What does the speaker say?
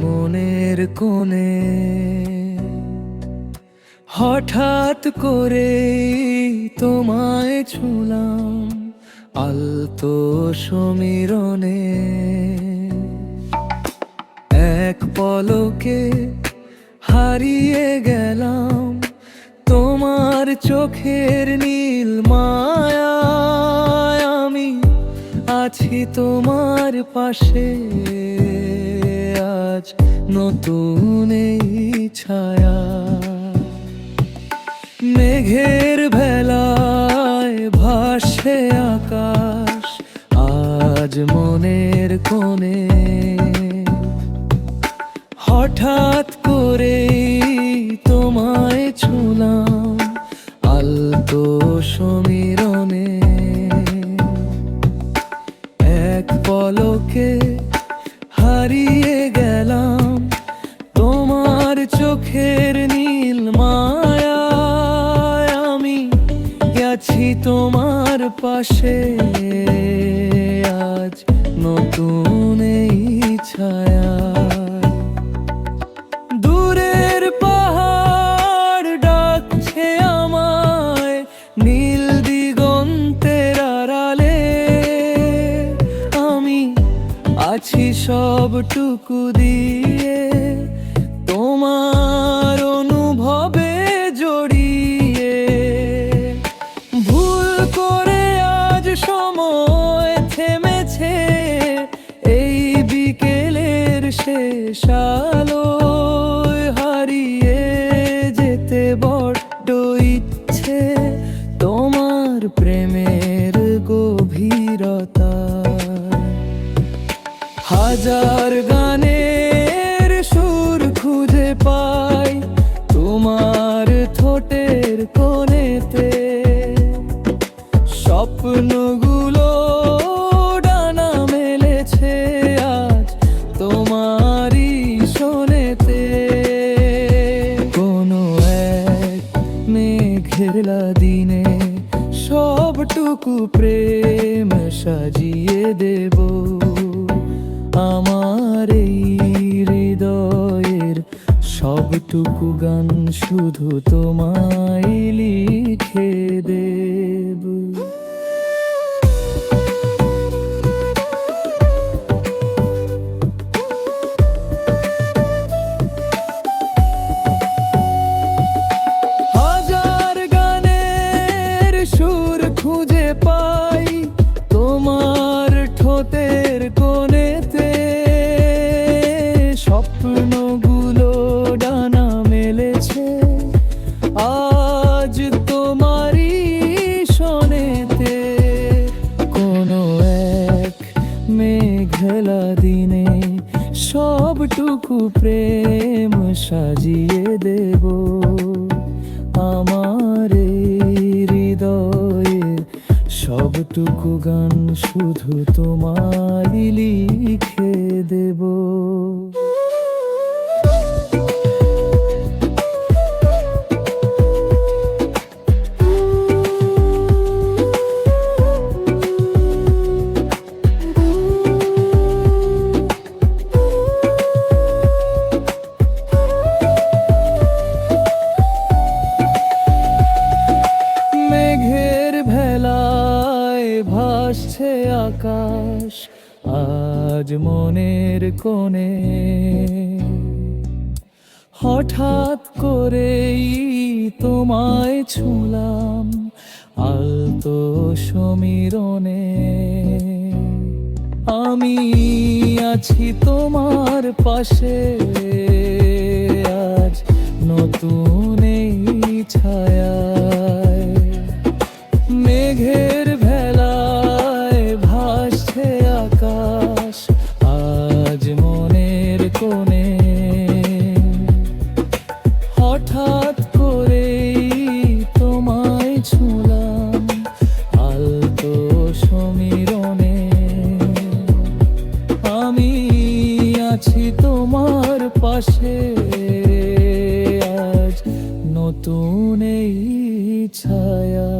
মনের কোণে হঠাৎ করে তোমায় ছুঁলাম আলতো সমীরণে। এক পলকে হারিয়ে গেলাম তোমার চোখের নীল মায়ায়। আমি আছি তোমার পাশে আজ নতুন এই ছায়া। মেঘের ভেলায় ভাসে আকাশ আজ মনের কোণে। হঠাৎ করে তোমায় ছুঁলাম আলতো সমীরণে। এক পলকে হারিয়ে গেলাম তোমার চোখের নীল মায়ায়। আমি আছি তোমার পাশে আজ নতুন এই ছায়া। দূরের পাহাড় ডাকছে আমায় নীল দিগন্তের আড়ালে। আমি আছি সবটুকু দিয়ে তোমার অনুভবে জড়িয়ে। ভুল করে আজ সময় থেমেছে এই বিকেলের শেষ আলোয়। হারিয়ে যেতে বড্ড ইচ্ছে তোমার প্রেমের গভীরতা। হাজার গানের সুর খুঁজে পাই তোমার ঠোঁটের কোণেতে। স্বপ্নগুলো ডানা মেলেছে আজ তোমারই শোনেতে। কোনো এক মেঘেলা দিনে সবটুকু প্রেম সাজিয়ে দেব। আমার এই হৃদয়ের সবটুকু গান শুধু তোমায় লিখে দেব। হাজার গানের সুর খুঁজে পাই তোমার ঠোঁটের কোণেতে। স্বপ্নগুলো ডানা মেলেছে আজ তোমারই শোনেতে। কোনো এক মেঘলা দিনে সবটুকু প্রেম সাজিয়ে দেব। আমার এই হৃদয়ের সবটুকু গান শুধু তোমায় লিখে দেব। মেঘের ভেলায় ভাসছে আকাশ আজ মনের কোণে। হঠাৎ করেই তোমায় ছুঁলাম আলতো সমীরণে। আমি আছি তোমার পাশে আজ নতুন এই ছায়ায়। মেঘের ভেলায় ভাসছে আকাশ আজ মনের কোণে। হঠাৎ করেই তোমায় ছুঁলাম আলতো সমীরণে। আমি আছি তোমার পাশে আজ নতুন এই ছায়া।